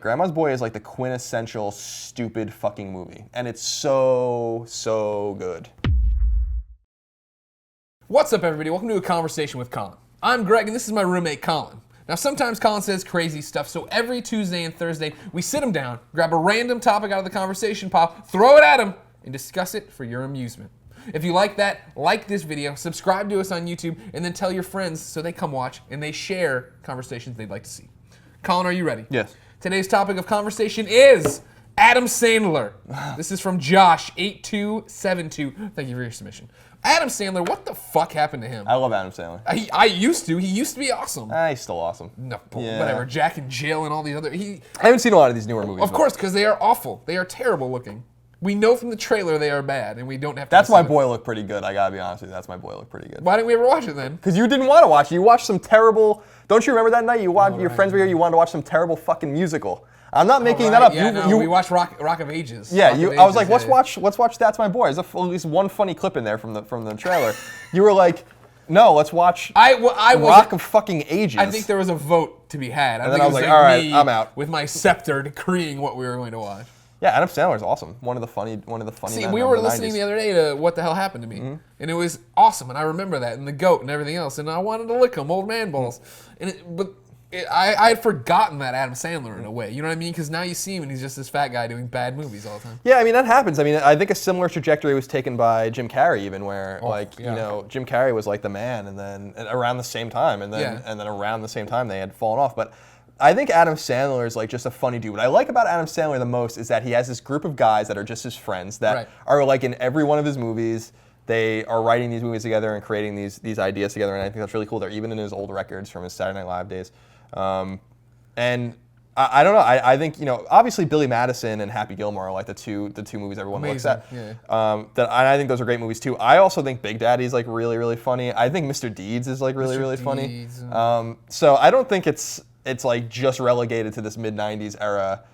Grandma's Boy is like the quintessential stupid fucking movie, and it's so good. What's up, everybody? Welcome to A Conversation with Colin. I'm Greg, and this is my roommate, Colin. Now, sometimes Colin says crazy stuff, so every Tuesday and Thursday, we sit him down, grab a random topic out of the conversation pile, throw it at him, and discuss it for your amusement. If you like that, like this video, subscribe to us on YouTube, and then tell your friends so they come watch and they share conversations they'd like to see. Colin, are you ready? Yes. Today's topic of conversation is Adam Sandler. This is from Josh8272. Thank you for your submission. Adam Sandler, what the fuck happened to him? I love Adam Sandler. I used to. He used to be awesome. He's still awesome. No, Yeah. whatever. Jack in Jail and all these other... I haven't seen a lot of these newer movies. Of course, because they are awful. They are terrible looking. We know from the trailer they are bad, and we don't have to... That's My Boy looked pretty good, I gotta be honest with you. That's My Boy looked pretty good. Why didn't we ever watch it then? Because you didn't want to watch it. You watched some terrible... Don't you remember that night? Your friends were here, you wanted to watch some terrible fucking musical. I'm not making that up. Yeah, we watched Rock of Ages. Yeah, Rock of I was Ages, like, let's watch That's My Boy. There's at least one funny clip in there from the trailer. You were like, no, let's watch Rock of fucking Ages. I think there was a vote to be had. And then I was like, all right, I'm out. With my scepter decreeing what we were going to watch. Yeah, Adam Sandler is awesome. One of the funny See, men we of were the listening 90s. the other day to What the Hell Happened to Me, and it was awesome, and I remember that, and the goat and everything else, and I wanted to lick him, old man balls. I had forgotten that Adam Sandler in a way, you know what I mean? Because now you see him, and he's just this fat guy doing bad movies all the time. Yeah, I mean, that happens. I mean, I think a similar trajectory was taken by Jim Carrey, even where, Jim Carrey was like the man, and then around the same time, and then around the same time they had fallen off. But I think Adam Sandler is like just a funny dude. What I like about Adam Sandler the most is that he has this group of guys that are just his friends that are like in every one of his movies. They are writing these movies together and creating these ideas together, and I think that's really cool. They're even in his old records from his Saturday Night Live days. And I don't know. I think obviously Billy Madison and Happy Gilmore are like the two movies everyone looks at. Yeah. And I think those are great movies too. I also think Big Daddy's like really funny. I think Mr. Deeds is like really funny. So I don't think it's like just relegated to this mid-90s era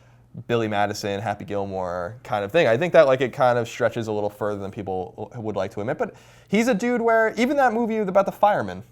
Billy Madison, Happy Gilmore kind of thing. I think that like it kind of stretches a little further than people would like to admit. But he's a dude where even that movie about the fireman,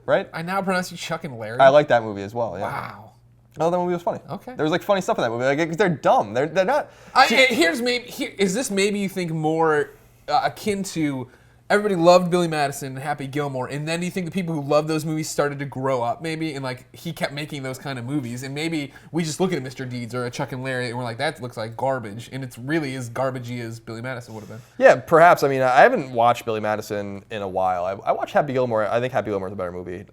right? I now pronounce you Chuck and Larry. I like that movie as well. Yeah. Wow. Oh, that movie was funny. Okay. There was like funny stuff in that movie. Like they're dumb. They're not. Is this maybe you think more akin to everybody loved Billy Madison and Happy Gilmore, and then you think the people who loved those movies started to grow up maybe, and like he kept making those kind of movies, and maybe we just look at Mr. Deeds or a Chuck and Larry and we're like, that looks like garbage, and it's really as garbagey as Billy Madison would have been. Yeah, perhaps. I mean, I haven't watched Billy Madison in a while. I watched Happy Gilmore. I think Happy Gilmore is a better movie.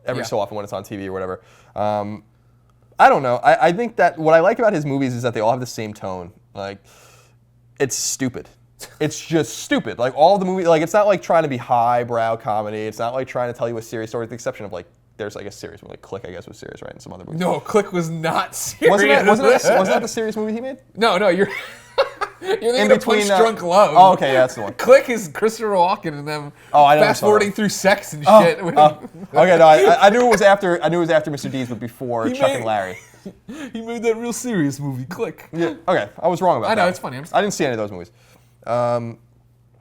Every so often when it's on TV or whatever. I don't know. I think that what I like about his movies is that they all have the same tone. Like, it's stupid. It's just stupid. Like all the movies, like it's not like trying to be highbrow comedy. It's not like trying to tell you a serious story, with the exception of like there's like a serious movie, like Click, I guess was serious, right? And some other movies. No, Click was not serious. Wasn't that the serious movie he made? No, you're thinking of Punch Drunk Love. Oh, okay, yeah, that's the one. Click is Christopher Walken and them I fast forwarding through sex and shit. Okay, no, I knew it was after Mr. Deeds, but before Chuck and Larry. He made that real serious movie, Click. Yeah. Okay, I was wrong about that. I know, it's funny. I didn't see any of those movies. And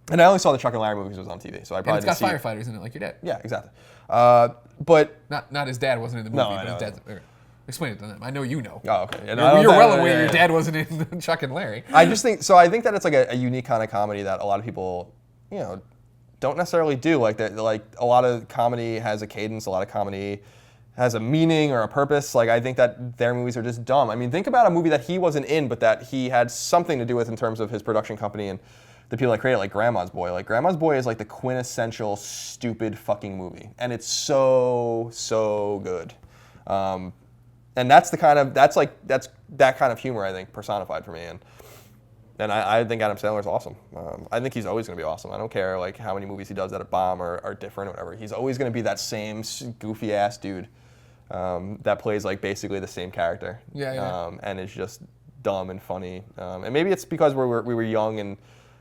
I only saw the Chuck and Larry movies was on TV, so I probably didn't see. And it's got firefighters in it, like your dad. Yeah, exactly. But not his dad wasn't in the movie. No, but his dad's. Okay. Explain it to them. I know you know. Oh, okay. You're well aware your dad wasn't in Chuck and Larry. I think that it's like a unique kind of comedy that a lot of people, don't necessarily do. Like that, like a lot of comedy has a cadence. A lot of comedy has a meaning or a purpose. Like I think that their movies are just dumb. I mean, think about a movie that he wasn't in, but that he had something to do with in terms of his production company and the people that created it, like Grandma's Boy. Like Grandma's Boy is like the quintessential stupid fucking movie, and it's so good. And that's that kind of humor I think personified for me, and I think Adam Sandler is awesome. I think he's always going to be awesome. I don't care like how many movies he does that bomb or are different or whatever. He's always going to be that same goofy ass dude that plays like basically the same character. Yeah. And is just dumb and funny. And maybe it's because we were young and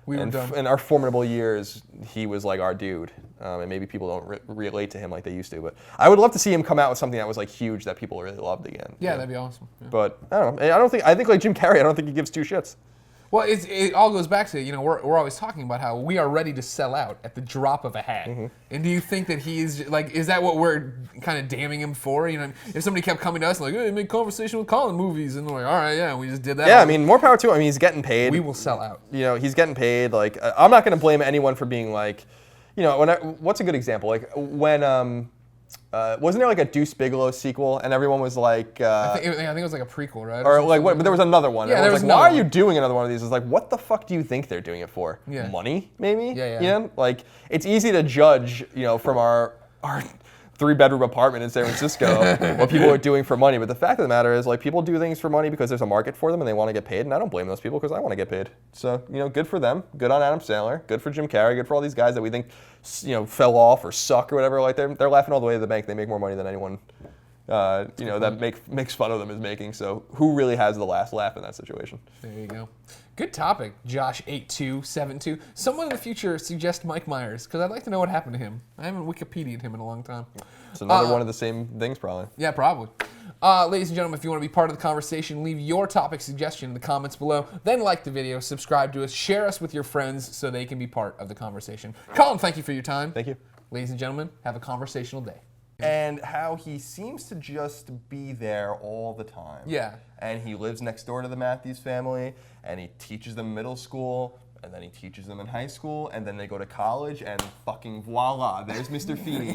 in our formidable years, he was like our dude. And maybe people don't relate to him like they used to. But I would love to see him come out with something that was like huge that people really loved again. Yeah, that'd be awesome. Yeah. But I don't know. I think like Jim Carrey, I don't think he gives two shits. Well, it all goes back to, we're always talking about how we are ready to sell out at the drop of a hat. And do you think that he's like, is that what we're kind of damning him for? If somebody kept coming to us like, hey, make conversation with Colin movies, and we're like, all right, yeah, we just did that. Yeah, I mean, more power to him. I mean, he's getting paid. We will sell out. He's getting paid. Like, I'm not going to blame anyone for being like, what's a good example? Like when wasn't there like a Deuce Bigelow sequel, and everyone was like, I think it was like a prequel, right? Or like, what? But there was another one. Yeah, there was like, why are you doing another one of these? It's like, what the fuck do you think they're doing it for? Yeah. Money, maybe? Yeah. Like, it's easy to judge, from our 3-bedroom apartment in San Francisco what people are doing for money. But the fact of the matter is, like, people do things for money because there's a market for them and they want to get paid. And I don't blame those people because I want to get paid. So, good for them. Good on Adam Sandler. Good for Jim Carrey. Good for all these guys that we think, fell off or suck or whatever. Like, they're laughing all the way to the bank. They make more money than anyone, that makes fun of them is making. So who really has the last laugh in that situation? There you go. Good topic, Josh8272. Someone in the future suggest Mike Myers, because I'd like to know what happened to him. I haven't Wikipedia'd him in a long time. It's another one of the same things, probably. Yeah, probably. Ladies and gentlemen, if you want to be part of the conversation, leave your topic suggestion in the comments below. Then like the video, subscribe to us, share us with your friends so they can be part of the conversation. Colin, thank you for your time. Thank you. Ladies and gentlemen, have a conversational day. And how he seems to just be there all the time. Yeah. And he lives next door to the Matthews family, and he teaches them middle school, and then he teaches them in high school, and then they go to college, and fucking voila, there's Mr. Feeney.